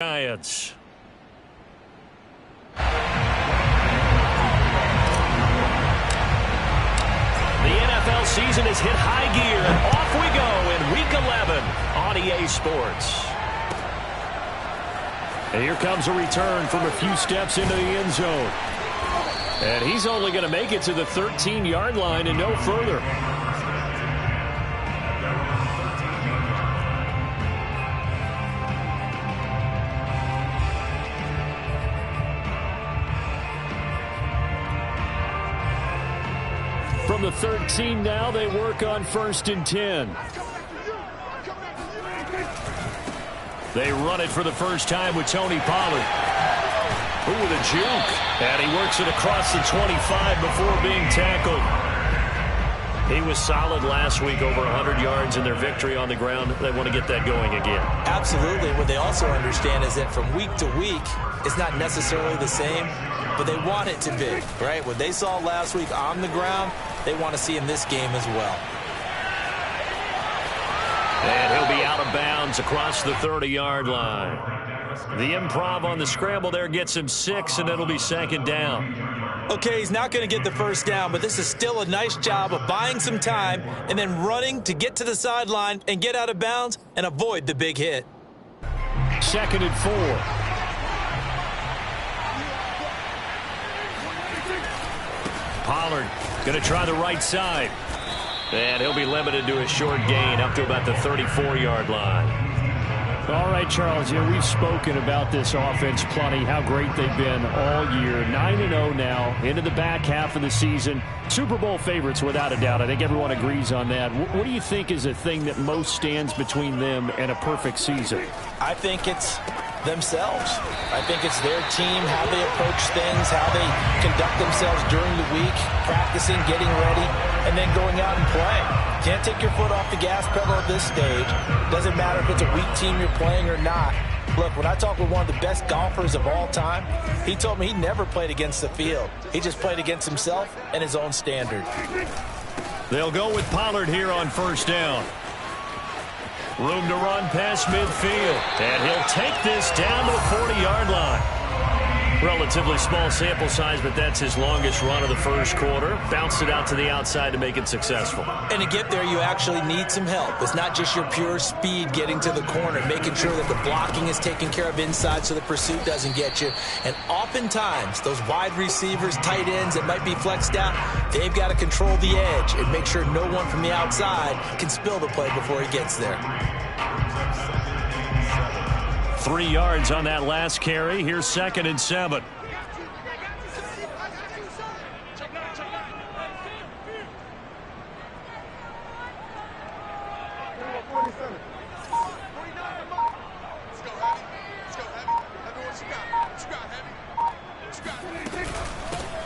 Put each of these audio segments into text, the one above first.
Giants. The NFL season has hit high gear, and off we go in Week 11 on EA Sports. And here comes a return from a few steps into the end zone. And he's only going to make it to the 13-yard line and no further. From the 13 now, they work on 1st and 10. They run it for the first time with Tony Pollard. Ooh, with a juke. And he works it across the 25 before being tackled. He was solid last week, over 100 yards in their victory on the ground. They want to get that going again. Absolutely. What they also understand is that from week to week, it's not necessarily the same, but they want it to be, right? What they saw last week on the ground, they want to see in this game as well. And he'll be out of bounds across the 30-yard line. The improv on the scramble there gets him 6, and it'll be 2nd down. Okay, he's not going to get the first down, but this is still a nice job of buying some time and then running to get to the sideline and get out of bounds and avoid the big hit. 2nd and 4. Pollard going to try the right side. And he'll be limited to a short gain up to about the 34-yard line. All right, Charles, we've spoken about this offense plenty, how great they've been all year. 9-0 now, into the back half of the season. Super Bowl favorites, without a doubt. I think everyone agrees on that. What do you think is the thing that most stands between them and a perfect season? I think it's themselves. I think it's their team, how they approach things, how they conduct themselves during the week, practicing, getting ready, and then going out and playing. Can't take your foot off the gas pedal at this stage. Doesn't matter if it's a weak team you're playing or not. Look, when I talked with one of the best golfers of all time, he told me he never played against the field. He just played against himself and his own standard. They'll go with Pollard here on 1st down. Room to run past midfield. And he'll take this down to the 40-yard line. Relatively small sample size, but that's his longest run of the first quarter. Bounced it out to the outside to make it successful. And to get there, you actually need some help. It's not just your pure speed getting to the corner, making sure that the blocking is taken care of inside so the pursuit doesn't get you. And oftentimes, those wide receivers, tight ends that might be flexed out, they've got to control the edge and make sure no one from the outside can spill the play before he gets there. 3 yards on that last carry. Here's 2nd and 7.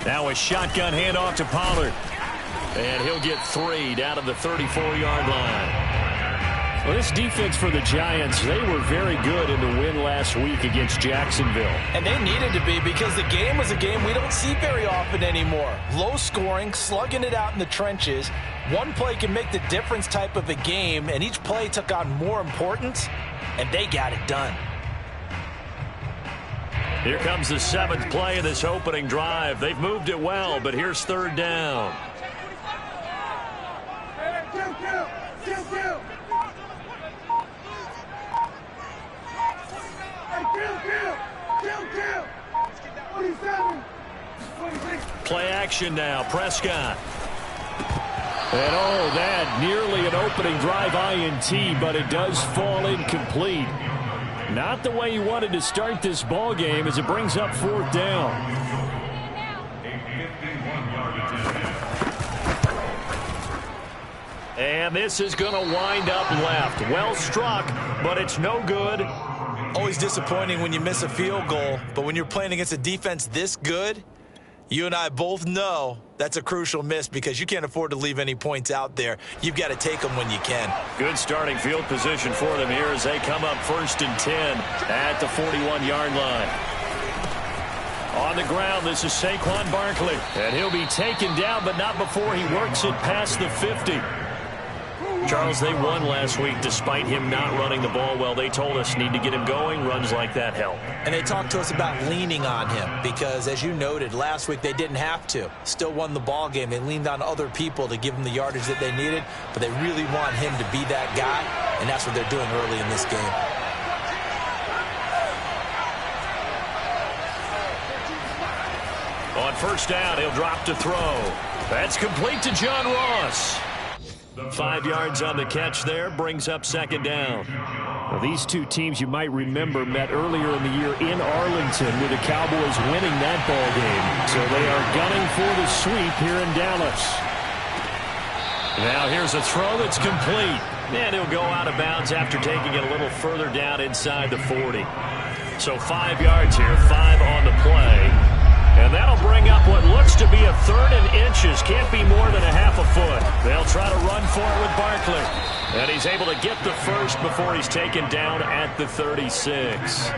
Now a shotgun handoff to Pollard. And he'll get 3 down to the 34-yard line. Well, this defense for the Giants, they were very good in the win last week against Jacksonville. And they needed to be, because the game was a game we don't see very often anymore. Low scoring, slugging it out in the trenches. One play can make the difference type of a game, and each play took on more importance, and they got it done. Here comes the 7th play of this opening drive. They've moved it well, but here's 3rd down. Play action now. Prescott. And that nearly an opening drive INT, but it does fall incomplete. Not the way you wanted to start this ball game as it brings up 4th down. And this is going to wind up left. Well struck, but it's no good. Always disappointing when you miss a field goal, but when you're playing against a defense this good, you and I both know that's a crucial miss, because you can't afford to leave any points out there. You've got to take them when you can. Good starting field position for them here as they come up 1st and 10 at the 41-yard line. On the ground, this is Saquon Barkley. And he'll be taken down, but not before he works it past the 50. Charles, they won last week despite him not running the ball well. They told us need to get him going. Runs like that help. And they talked to us about leaning on him because, as you noted, last week they didn't have to. Still won the ball game. They leaned on other people to give them the yardage that they needed, but they really want him to be that guy, and that's what they're doing early in this game. On first down, he'll drop to throw. That's complete to John Ross. 5 yards on the catch there, brings up second down. Well, these two teams you might remember met earlier in the year in Arlington with the Cowboys winning that ball game. So they are gunning for the sweep here in Dallas. Now here's a throw that's complete. And he'll go out of bounds after taking it a little further down inside the 40. So 5 yards here, 5 on the play. And that'll bring up what looks to be a 3rd and inches. Can't be more than a half a foot. They'll try to run for it with Barkley. And he's able to get the first before he's taken down at the 36.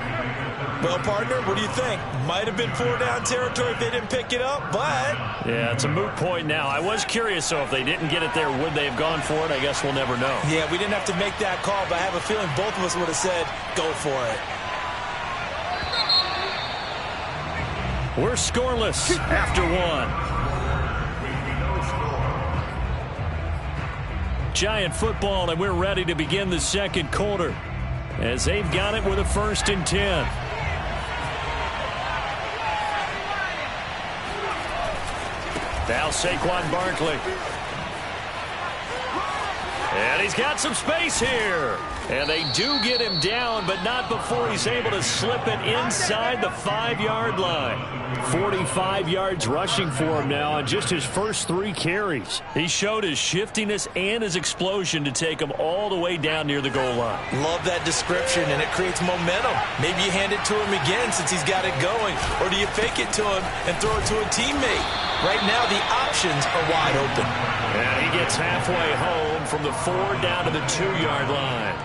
Well, partner, what do you think? Might have been 4-down territory if they didn't pick it up, but... Yeah, it's a moot point now. I was curious, so if they didn't get it there, would they have gone for it? I guess we'll never know. Yeah, we didn't have to make that call, but I have a feeling both of us would have said, go for it. We're scoreless after 1. Giant football, and we're ready to begin the second quarter as they've got it with a 1st and 10. Now Saquon Barkley. And he's got some space here. And they do get him down, but not before he's able to slip it inside the 5-yard line. 45 yards rushing for him now on just his first 3 carries. He showed his shiftiness and his explosion to take him all the way down near the goal line. Love that description, and it creates momentum. Maybe you hand it to him again since he's got it going, or do you fake it to him and throw it to a teammate? Right now, the options are wide open. And he gets halfway home from the 4 down to the 2-yard line.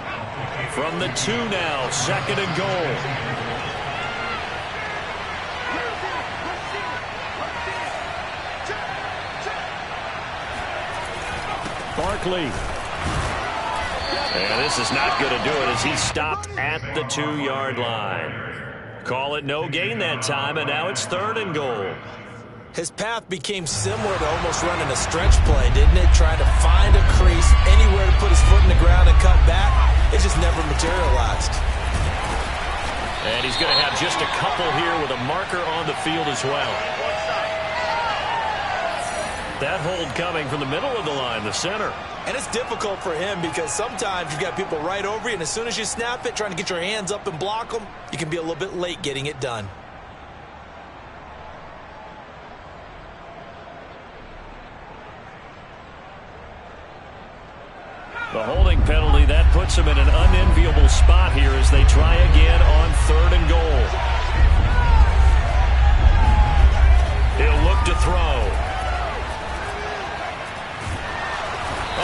From the 2 now, 2nd and goal. Barkley. And this is not going to do it as he stopped at the 2-yard line. Call it no gain that time, and now it's 3rd and goal. His path became similar to almost running a stretch play, didn't it? Trying to find a crease, anywhere to put his foot in the ground and cut back. It just never materialized. And he's going to have just a couple here with a marker on the field as well. That hold coming from the middle of the line, the center. And it's difficult for him because sometimes you've got people right over you, and as soon as you snap it, trying to get your hands up and block them, you can be a little bit late getting it done. The holding penalty, that puts him in an unenviable spot here as they try again on 3rd and goal. He'll look to throw.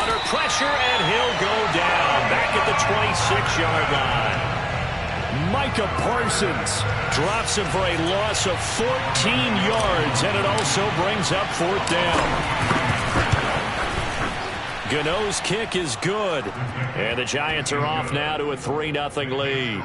Under pressure, and he'll go down back at the 26-yard line. Micah Parsons Drops him for a loss of 14 yards, and it also brings up 4th down. Gano's kick is good, and the Giants are off now to a 3-0 lead.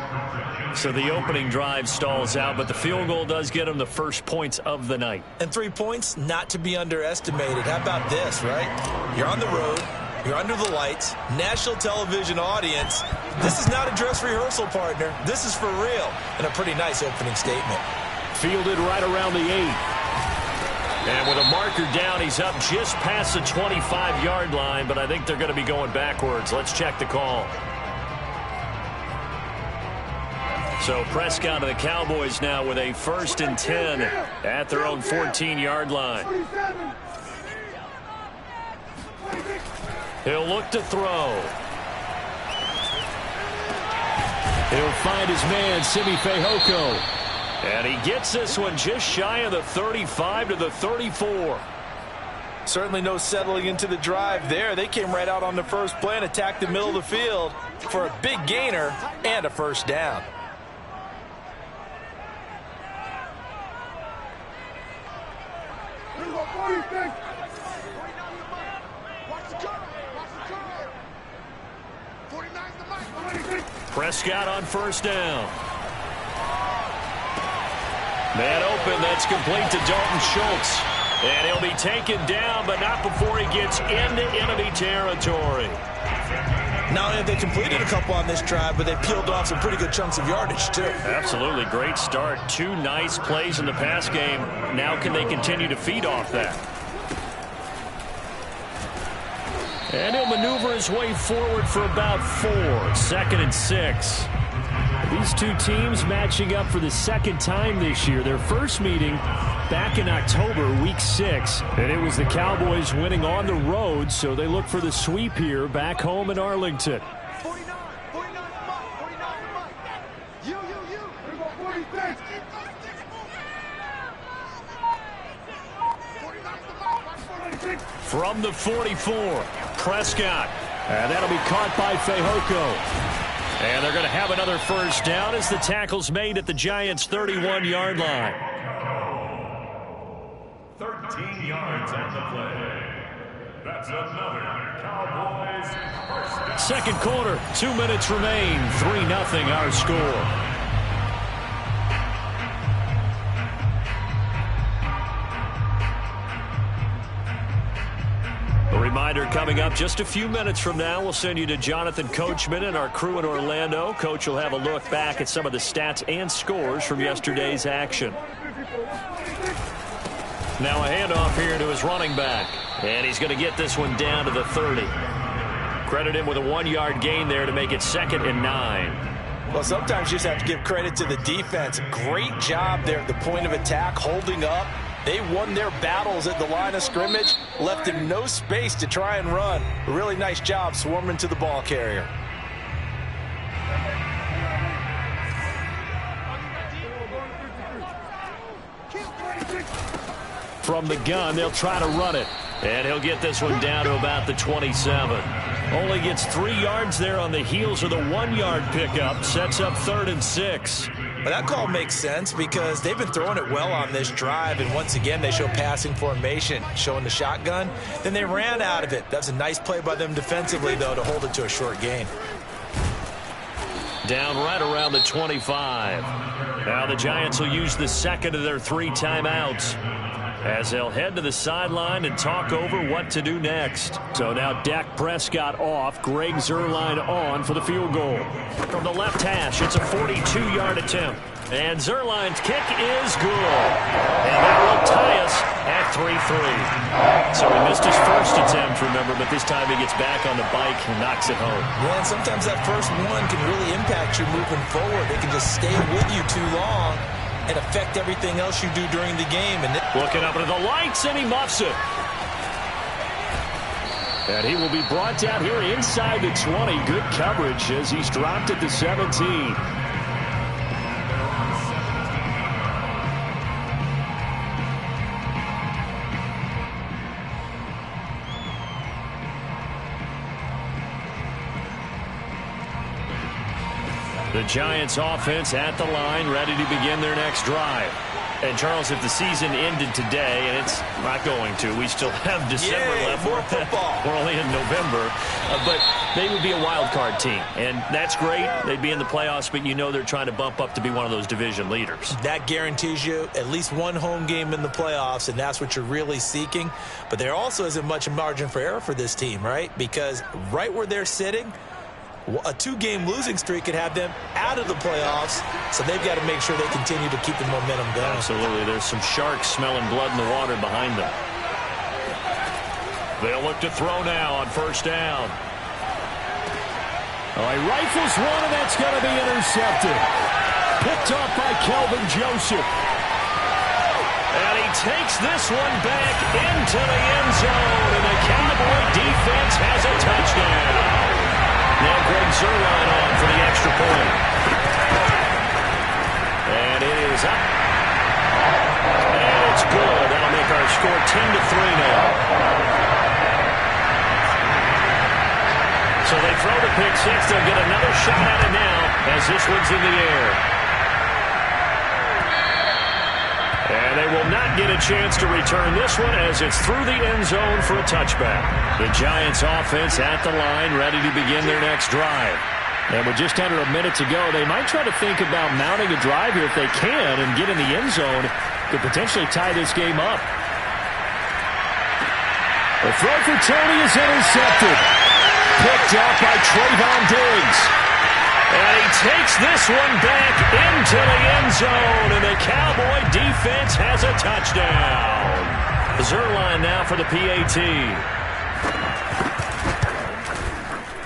So the opening drive stalls out, but the field goal does get them the first points of the night. And 3 points, not to be underestimated. How about this, right? You're on the road. You're under the lights. National television audience. This is not a dress rehearsal, partner. This is for real. And a pretty nice opening statement. fielded right around the 8. And with a marker down, he's up just past the 25-yard line, but I think they're going to be going backwards. Let's check the call. So Prescott and the Cowboys now with a 1st and 10 at their own 14-yard line. He'll look to throw. He'll find his man, Simi Fehoko. And he gets this one just shy of the 35 to the 34. Certainly no settling into the drive there. They came right out on the first play and attacked the middle of the field for a big gainer and a first down. Prescott on first down. Man open, that's complete to Dalton Schultz. And he'll be taken down, but not before he gets into enemy territory. Not only have they completed a couple on this drive, but they peeled off some pretty good chunks of yardage, too. Absolutely. Great start. 2 nice plays in the pass game. Now can they continue to feed off that? And he'll maneuver his way forward for about 4. 2nd and 6. These two teams matching up for the second time this year. Their first meeting back in October, week 6. And it was the Cowboys winning on the road, so they look for the sweep here back home in Arlington. 49, 49, 49, you. From the 44, Prescott. And that'll be caught by Fehoko. And they're going to have another first down as the tackle's made at the Giants' 31-yard line. 13 yards on the play. That's another Cowboys first down. Second quarter, 2 minutes remain. 3-0 our score. A reminder coming up just a few minutes from now. We'll send you to Jonathan Coachman and our crew in Orlando. Coach will have a look back at some of the stats and scores from yesterday's action. Now a handoff here to his running back. And he's going to get this one down to the 30. Credit him with a 1-yard gain there to make it 2nd and 9. Well, sometimes you just have to give credit to the defense. Great job there at the point of attack, holding up. They won their battles at the line of scrimmage, left him no space to try and run. A really nice job swarming to the ball carrier. From the gun, they'll try to run it. And he'll get this one down to about the 27. Only gets 3 yards there on the heels of the 1-yard pickup. Sets up 3rd and 6. But that call makes sense because they've been throwing it well on this drive, and once again they show passing formation, showing the shotgun. Then they ran out of it. That's a nice play by them defensively, though, to hold it to a short gain. Down right around the 25. Now the Giants will use the second of their 3 timeouts as they'll head to the sideline and talk over what to do next. So now Dak Prescott off, Greg Zuerlein on for the field goal. From the left hash, it's a 42-yard attempt. And Zuerlein's kick is good. And that will tie us at 3-3. So he missed his first attempt, remember, but this time he gets back on the bike and knocks it home. Yeah, and sometimes that first one can really impact you moving forward. They can just stay with you too long and affect everything else you do during the game. And looking up into the lights, and he muffs it. And he will be brought down here inside the 20. Good coverage as he's dropped at the 17. The Giants offense at the line, ready to begin their next drive. And, Charles, if the season ended today, and it's not going to, we still have December left. More football. We're only in November. But they would be a wild card team. And that's great. They'd be in the playoffs, but you know they're trying to bump up to be one of those division leaders. That guarantees you at least one home game in the playoffs, and that's what you're really seeking. But there also isn't much margin for error for this team, right? Because right where they're sitting, a 2-game losing streak could have them out of the playoffs, so they've got to make sure they continue to keep the momentum going. Absolutely. There's some sharks smelling blood in the water behind them. They'll look to throw now on first down. Oh, he rifles one, and that's going to be intercepted. Picked off by Kelvin Joseph. And he takes this one back into the end zone, and the Cowboy defense has a touchdown. Now Greg Zuerlein on for the extra point. And it is up. And it's good. That'll make our score 10-3 now. So they throw the pick six. They'll get another shot at it now as this one's in the air. And they will not not get a chance to return this one as it's through the end zone for a touchback. The Giants offense at the line, ready to begin their next drive. And with just under a minute to go, they might try to think about mounting a drive here if they can and get in the end zone to potentially tie this game up. The throw for Tony is intercepted. Picked up by Trayvon Diggs. And he takes this one back into the end zone, and the Cowboy defense has a touchdown. Zerline now for the PAT.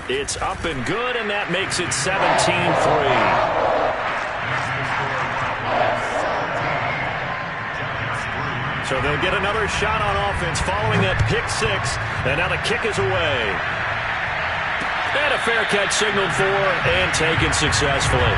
It's up and good, and that makes it 17-3. So they'll get another shot on offense following that pick six, and now the kick is away. And a fair catch signaled for and taken successfully.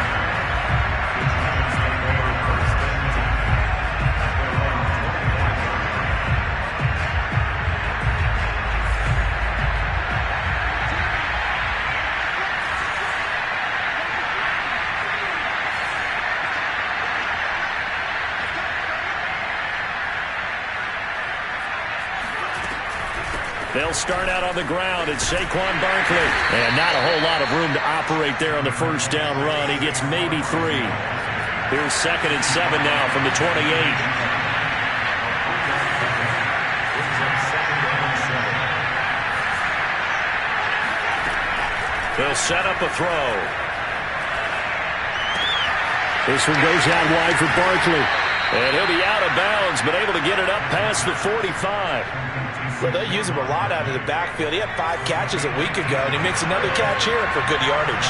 They'll start out on the ground. It's Saquon Barkley. And not a whole lot of room to operate there on the first down run. He gets maybe 3. Here's 2nd and 7 now from the 28. They'll set up a throw. This one goes out wide for Barkley. And he'll be out of bounds, but able to get it up past the 45. Well, they use him a lot out of the backfield. He had 5 catches a week ago, and he makes another catch here for good yardage.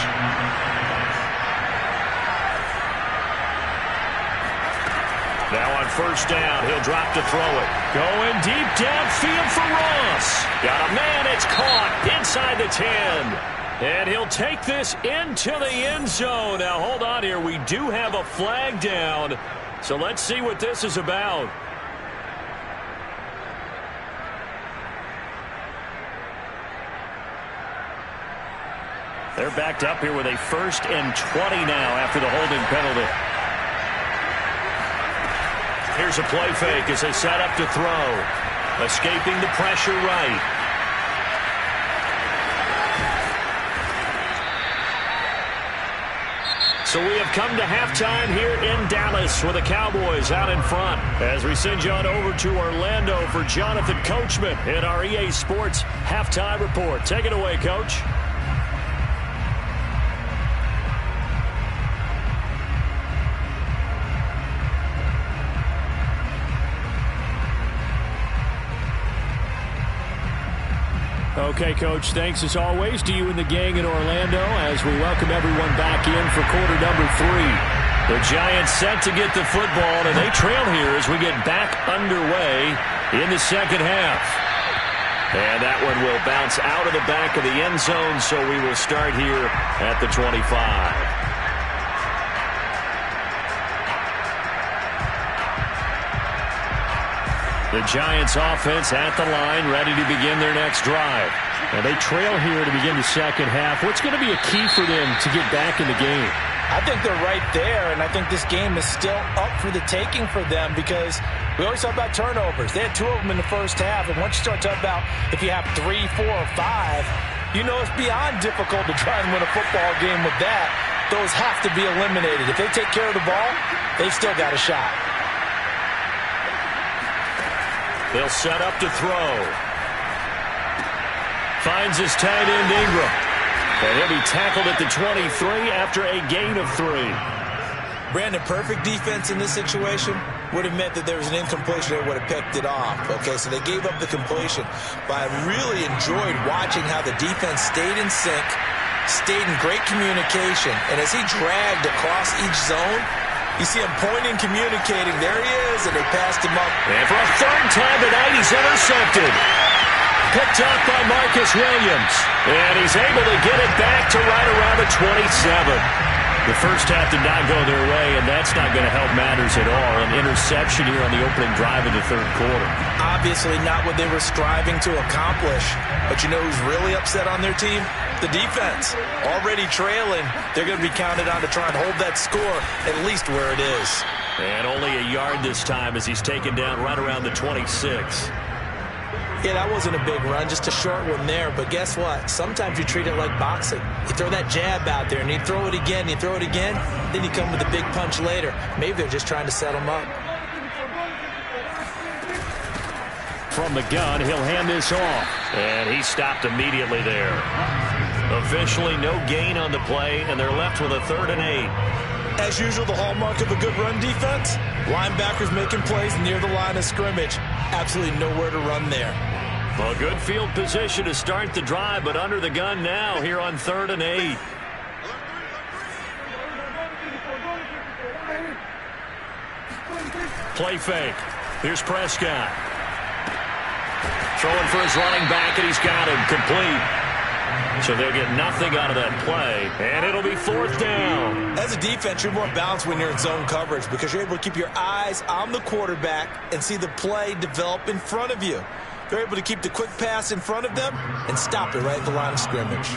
Now on first down, he'll drop to throw it. Going deep downfield for Ross. Got a man, it's caught inside the 10. And he'll take this into the end zone. Now hold on here, we do have a flag down. So let's see what this is about. They're backed up here with a 1st and 20 now after the holding penalty. Here's a play fake as they set up to throw. Escaping the pressure right. So we have come to halftime here in Dallas with the Cowboys out in front. As we send you on over to Orlando for Jonathan Coachman in our EA Sports Halftime Report. Take it away, Coach. Okay, Coach, thanks as always to you and the gang in Orlando as we welcome everyone back in for quarter number 3. The Giants set to get the football, and they trail here as we get back underway in the second half. And that one will bounce out of the back of the end zone, so we will start here at the 25. The Giants offense at the line, ready to begin their next drive. And they trail here to begin the second half. What's going to be a key for them to get back in the game? I think they're right there, and I think this game is still up for the taking for them because we always talk about turnovers. They had 2 of them in the first half, and once you start talking about if you have 3, 4, or 5, you know it's beyond difficult to try and win a football game with that. Those have to be eliminated. If they take care of the ball, they've still got a shot. They'll set up to throw. Finds his tight end Ingram. And he'll be tackled at the 23 after a gain of 3. Brandon, perfect defense in this situation would have meant that there was an incompletion that would have picked it off. Okay, so they gave up the completion. But I really enjoyed watching how the defense stayed in sync, stayed in great communication. And as he dragged across each zone, you see him pointing, communicating. There he is, and they passed him up. And for a 3rd time tonight, he's intercepted. Picked up by Marcus Williams. And he's able to get it back to right around the 27. The first half did not go their way, and that's not going to help matters at all. An interception here on the opening drive of the 3rd quarter. Obviously not what they were striving to accomplish. But you know who's really upset on their team? The defense. Already trailing. They're going to be counted on to try and hold that score at least where it is. And only a yard this time as he's taken down right around the 26. Yeah, that wasn't a big run, just a short one there. But guess what? Sometimes you treat it like boxing. You throw that jab out there, and you throw it again, then you come with a big punch later. Maybe they're just trying to set him up. From the gun, he'll hand this off. And he stopped immediately there. Officially no gain on the play, and they're left with a 3rd and 8. As usual, the hallmark of a good run defense, linebackers making plays near the line of scrimmage. Absolutely nowhere to run there. A good field position to start the drive, but under the gun now here on 3rd and 8. Play fake. Here's Prescott. Throwing for his running back, and he's got him complete. So they'll get nothing out of that play, and it'll be 4th down. As a defense, you're more balanced when you're in zone coverage because you're able to keep your eyes on the quarterback and see the play develop in front of you. They're able to keep the quick pass in front of them and stop it right at the line of scrimmage.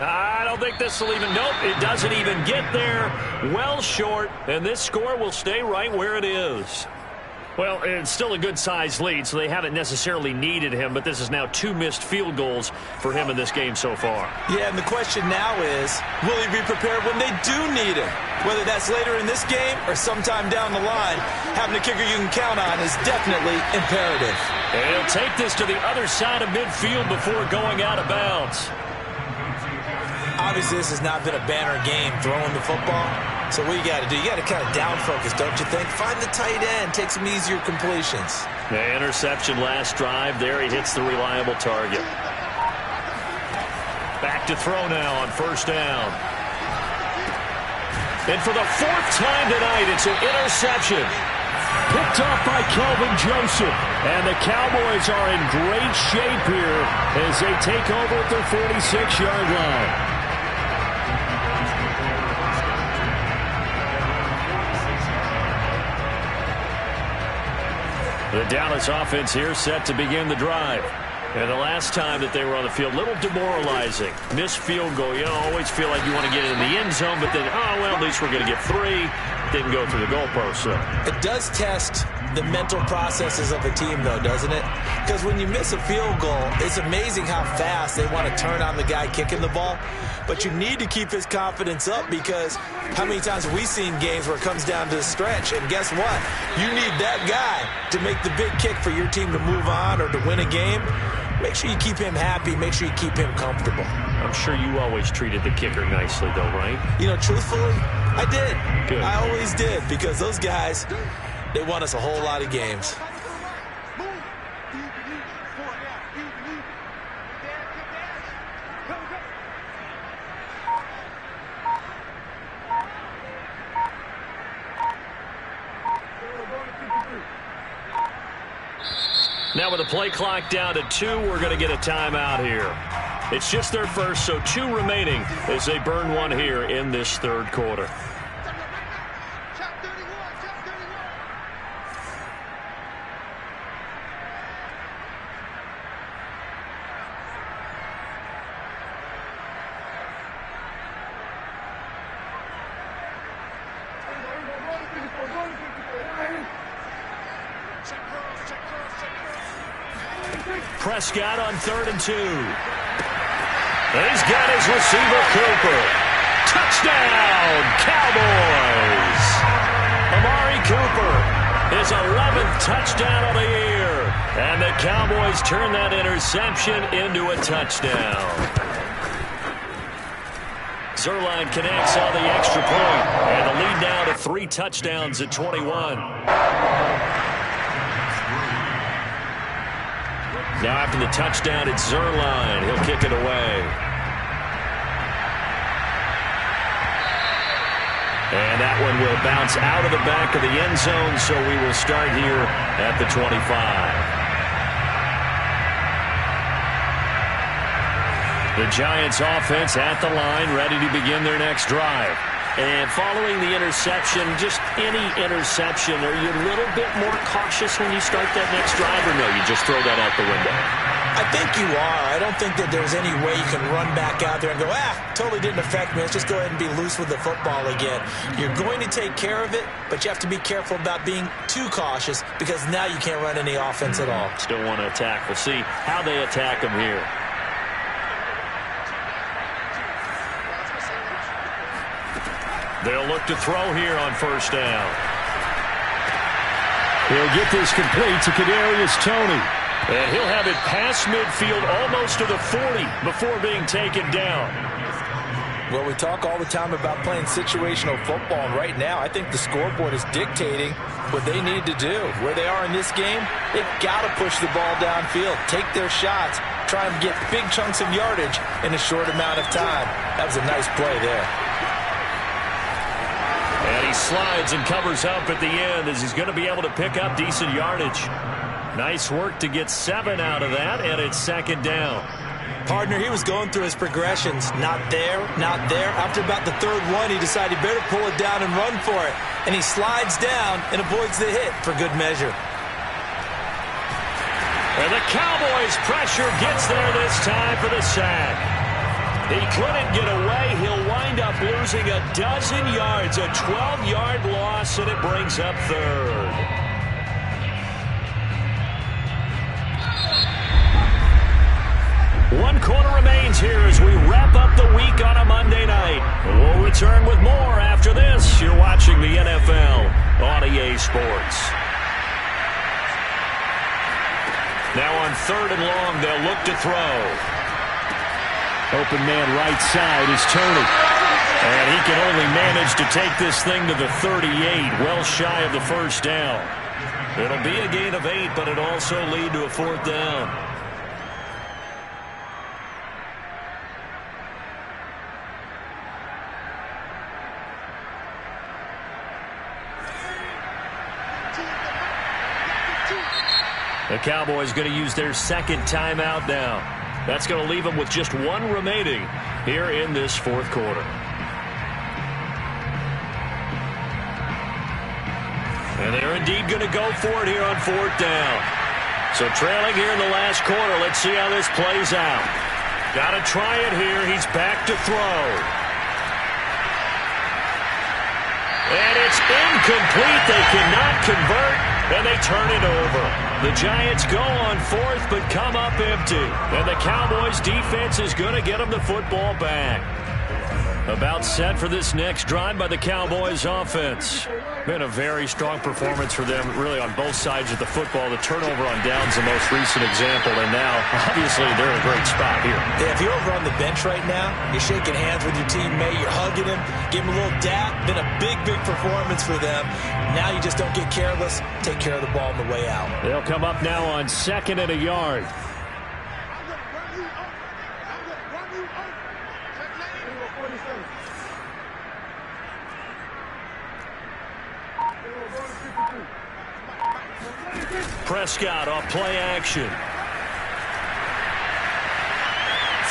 I don't think this will even, nope, it doesn't even get there. Well short, and this score will stay right where it is. Well, it's still a good-sized lead, so they haven't necessarily needed him, but this is now 2 missed field goals for him in this game so far. Yeah, and the question now is, will he be prepared when they do need him? Whether that's later in this game or sometime down the line, having a kicker you can count on is definitely imperative. And he'll take this to the other side of midfield before going out of bounds. Obviously, this has not been a banner game throwing the football. So what you got to do, you got to kind of down focus, don't you think? Find the tight end, take some easier completions. The interception last drive. There he hits the reliable target. Back to throw now on 1st down. And for the 4th time tonight, it's an interception. Picked off by Kelvin Joseph. And the Cowboys are in great shape here as they take over at their 46-yard line. The Dallas offense here set to begin the drive. And the last time that they were on the field, a little demoralizing. Missed field goal. You always feel like you want to get it in the end zone, but then, oh, well, at least we're going to get 3. Didn't go through the goalpost, so. It does test the mental processes of a team, though, doesn't it? Because when you miss a field goal, it's amazing how fast they want to turn on the guy kicking the ball. But you need to keep his confidence up because how many times have we seen games where it comes down to the stretch? And guess what? You need that guy to make the big kick for your team to move on or to win a game. Make sure you keep him happy. Make sure you keep him comfortable. I'm sure you always treated the kicker nicely, though, right? You know, truthfully, I did. Good. I always did because those guys, they won us a whole lot of games. Now with the play clock down to 2, we're going to get a timeout here. It's just their first, so 2 remaining as they burn one here in this 3rd quarter. Prescott on 3rd and 2. He's got his receiver, Cooper. Touchdown, Cowboys! Amari Cooper, his 11th touchdown of the year. And the Cowboys turn that interception into a touchdown. Zerline connects on the extra point, and the lead now to 3 touchdowns at 21. Now after the touchdown, it's Zerline. He'll kick it away. And that one will bounce out of the back of the end zone, so we will start here at the 25. The Giants offense at the line, ready to begin their next drive. And following the interception, just any interception, are you a little bit more cautious when you start that next drive, or no, you just throw that out the window? I think you are. I don't think that there's any way you can run back out there and go, totally didn't affect me. Let's just go ahead and be loose with the football again. You're going to take care of it, but you have to be careful about being too cautious because now you can't run any offense at all. Still want to attack. We'll see how they attack him here. They'll look to throw here on first down. He'll get this complete to Kadarius Toney. And he'll have it past midfield almost to the 40 before being taken down. Well, we talk all the time about playing situational football, and right now I think the scoreboard is dictating what they need to do. Where they are in this game, they've got to push the ball downfield, take their shots, try and get big chunks of yardage in a short amount of time. That was a nice play there. And he slides and covers up at the end as he's going to be able to pick up decent yardage. Nice work to get 7 out of that, and it's second down. Partner, he was going through his progressions. Not there, not there. After about the third one, he decided he better pull it down and run for it. And he slides down and avoids the hit for good measure. And the Cowboys' pressure gets there this time for the sack. He couldn't get away. He'll wind up losing a dozen yards, a 12-yard loss, and it brings up third. One quarter remains here as we wrap up the week on a Monday night. We'll return with more after this. You're watching the NFL on EA Sports. Now on third and long, they'll look to throw. Open man right side is Toney. And he can only manage to take this thing to the 38, well shy of the first down. It'll be a gain of 8, but it'll also lead to a fourth down. The Cowboys going to use their second timeout now. That's going to leave them with just one remaining here in this fourth quarter. And they're indeed going to go for it here on fourth down. So trailing here in the last quarter, let's see how this plays out. Got to try it here. He's back to throw. And it's incomplete. They cannot convert, and they turn it over. The Giants go on fourth, but come up empty. And the Cowboys defense is going to get them the football back. About set for this next drive by the Cowboys offense. Been a very strong performance for them, really on both sides of the football. The turnover on downs the most recent example, and now, obviously, they're in a great spot here. Yeah, if you're over on the bench right now, you're shaking hands with your teammate, you're hugging him, give him a little dap. Been a big, big performance for them. Now you just don't get careless. Take care of the ball on the way out. They'll come up now on second and a yard. Prescott off play action.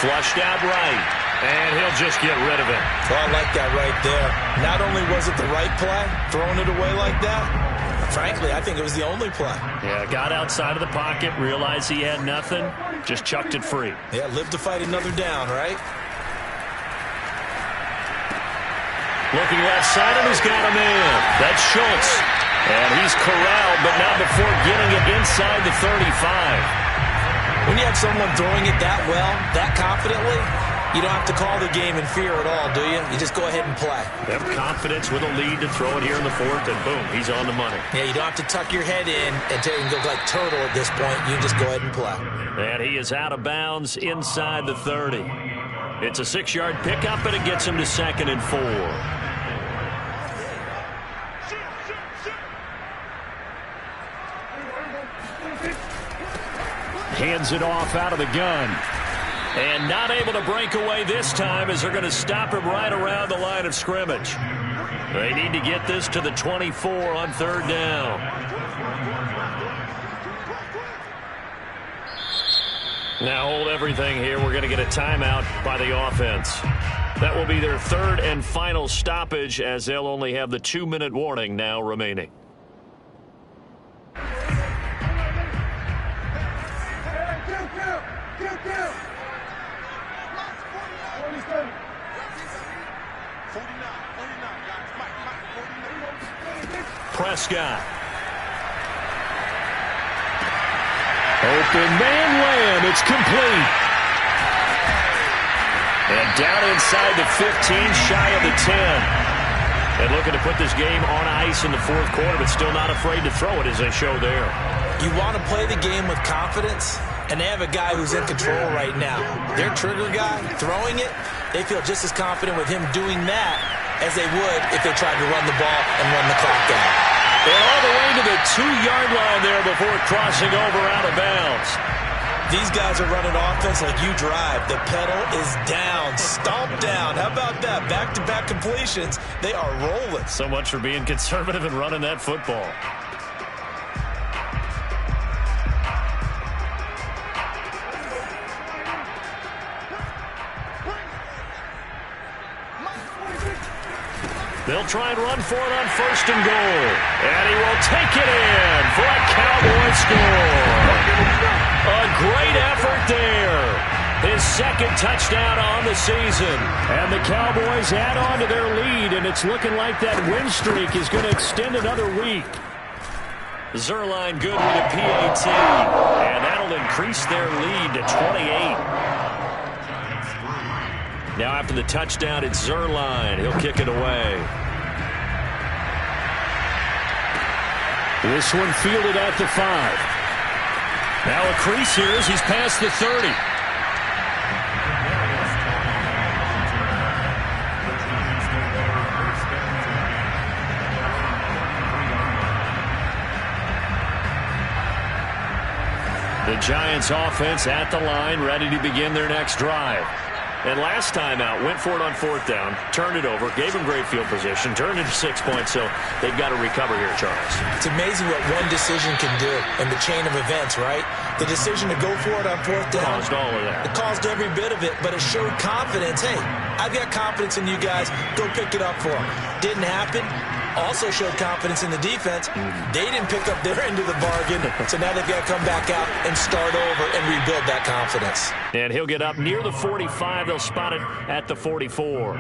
Flushed out right. And he'll just get rid of it. Well, I like that right there. Not only was it the right play, throwing it away like that, frankly, I think it was the only play. Yeah, got outside of the pocket, realized he had nothing, just chucked it free. Yeah, live to fight another down, right? Looking left side, and he's got him in. That's Schultz. And he's corralled, but not before getting it inside the 35. When you have someone throwing it that well, that confidently, you don't have to call the game in fear at all, do you? You just go ahead and play. Have confidence with a lead to throw it here in the fourth, and boom, he's on the money. Yeah, you don't have to tuck your head in and go like turtle at this point. You just go ahead and play. And he is out of bounds inside the 30. It's a 6-yard pickup, and it gets him to second and 4. Hands it off out of the gun. And not able to break away this time as they're going to stop him right around the line of scrimmage. They need to get this to the 24 on third down. Now hold everything here. We're going to get a timeout by the offense. That will be their third and final stoppage as they'll only have the 2-minute warning now remaining. guys. Mike, 49. Prescott. Open man Lamb. It's complete. And down inside the 15, shy of the 10. And looking to put this game on ice in the fourth quarter, but still not afraid to throw it as they show there. You want to play the game with confidence, and they have a guy who's in control right now. Their trigger guy, throwing it, they feel just as confident with him doing that as they would if they tried to run the ball and run the clock out. And all the way to the 2-yard line there before crossing over out of bounds. These guys are running offense like you drive. The pedal is down, stomp down. How about that? Back-to-back completions. They are rolling. So much for being conservative and running that football. They'll try and run for it on 1st and goal. And he will take it in for a Cowboy score. A great effort there. His second touchdown on the season. And the Cowboys add on to their lead, and it's looking like that win streak is going to extend another week. Zerline good with a PAT. And that'll increase their lead to 28. Now after the touchdown, it's Zerline. He'll kick it away. This one fielded at the 5. Now a crease here as he's past the 30. The Giants offense at the line, ready to begin their next drive. And last time out, went for it on 4th down, turned it over, gave them great field position, turned into 6 points, so they've got to recover here, Charles. It's amazing what one decision can do in the chain of events, right? The decision to go for it on 4th down. Caused all of that. It caused every bit of it, but it showed confidence. Hey, I've got confidence in you guys. Go pick it up for them. Didn't happen. Also showed confidence in the defense. They didn't pick up their end of the bargain, so now they've got to come back out and start over and rebuild that confidence. And he'll get up near the 45. They'll spot it at the 44.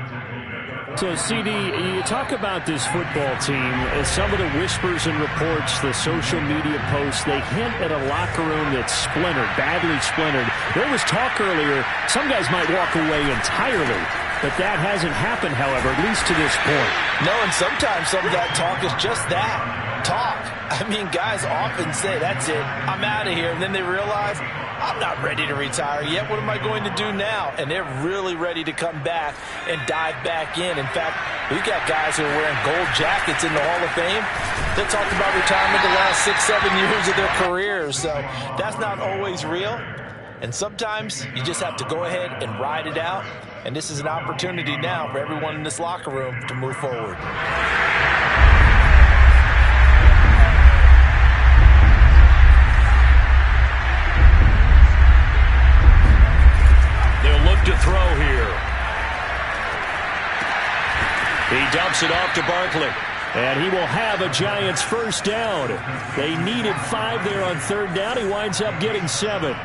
So, CD, you talk about this football team, some of the whispers and reports, the social media posts, they hint at a locker room that's splintered, badly splintered. There was talk earlier, some guys might walk away entirely, but that hasn't happened, however, at least to this point. No, and sometimes some of that talk is just that, talk. I mean, guys often say, that's it, I'm out of here, and then they realize, I'm not ready to retire yet. What am I going to do now? And they're really ready to come back and dive back in. In fact, we've got guys who are wearing gold jackets in the Hall of Fame. They talked about retirement the last 6-7 years of their careers. So that's not always real. And sometimes you just have to go ahead and ride it out. And this is an opportunity now for everyone in this locker room to move forward. To throw here. He dumps it off to Barkley. And he will have a Giants first down. They needed 5 there on 3rd down. He winds up getting 7.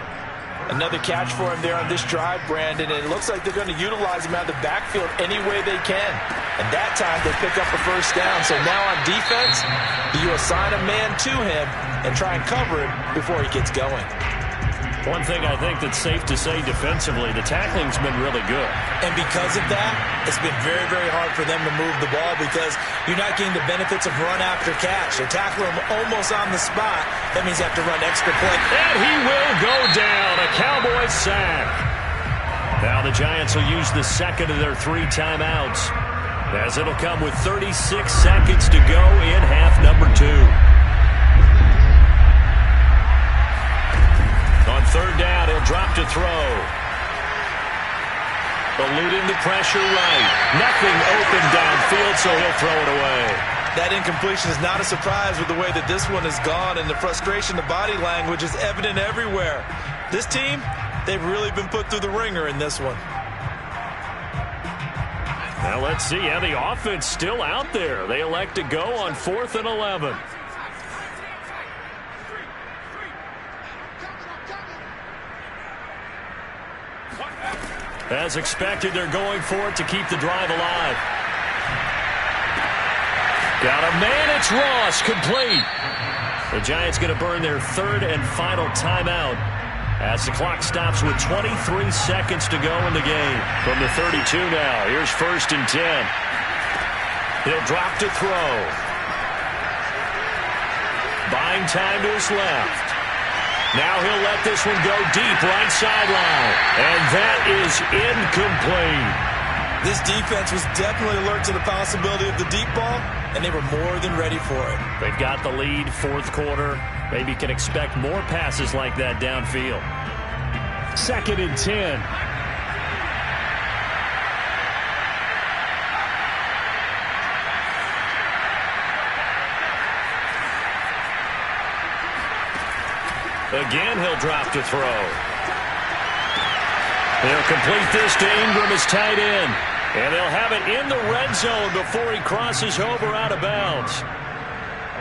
Another catch for him there on this drive, Brandon. And it looks like they're going to utilize him out of the backfield any way they can. And that time they pick up a first down. So now on defense, you assign a man to him and try and cover him before he gets going. One thing I think that's safe to say defensively, the tackling's been really good. And because of that, it's been very, very hard for them to move the ball because you're not getting the benefits of run after catch. They tackle him almost on the spot. That means they have to run extra point. And he will go down. A Cowboys sack. Now the Giants will use the second of their 3 timeouts, as it'll come with 36 seconds to go in half number 2. On 3rd down, he'll drop to throw. Eluding the pressure right. Nothing open downfield, so he'll throw it away. That incompletion is not a surprise with the way that this one has gone, and the frustration, the body language is evident everywhere. This team, they've really been put through the ringer in this one. Now let's see. Yeah, the offense still out there. They elect to go on 4th and 11. As expected, they're going for it to keep the drive alive. Got a man, it's Ross, complete. The Giants going to burn their third and final timeout as the clock stops with 23 seconds to go in the game. From the 32 now, here's 1st and 10. He'll drop to throw. Buying time to his left. Now he'll let this one go deep right sideline. And that is incomplete. This defense was definitely alert to the possibility of the deep ball, and they were more than ready for it. They've got the lead, 4th quarter. Maybe can expect more passes like that downfield. 2nd and 10. Again, he'll drop to throw. They'll complete this to Ingram as tight end. And they'll have it in the red zone before he crosses over out of bounds.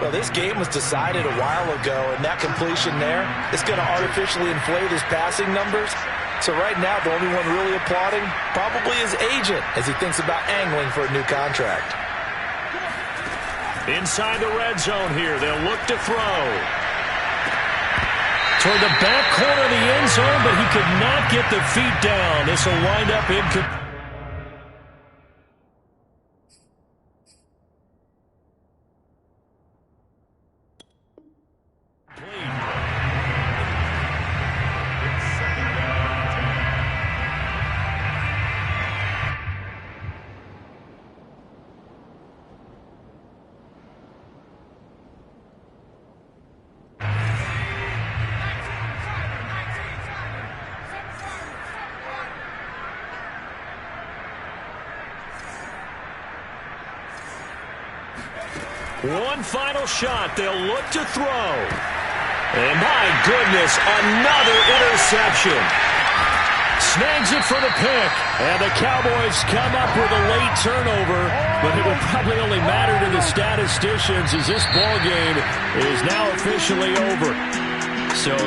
Well, this game was decided a while ago, and that completion there is going to artificially inflate his passing numbers. So right now, the only one really applauding probably his agent as he thinks about angling for a new contract. Inside the red zone here, they'll look to throw. Toward the back corner of the end zone, but he could not get the feet down. This will wind up incomplete. One final shot. They'll look to throw. And my goodness, another interception. Snags it for the pick. And the Cowboys come up with a late turnover. But it will probably only matter to the statisticians as this ball game is now officially over. So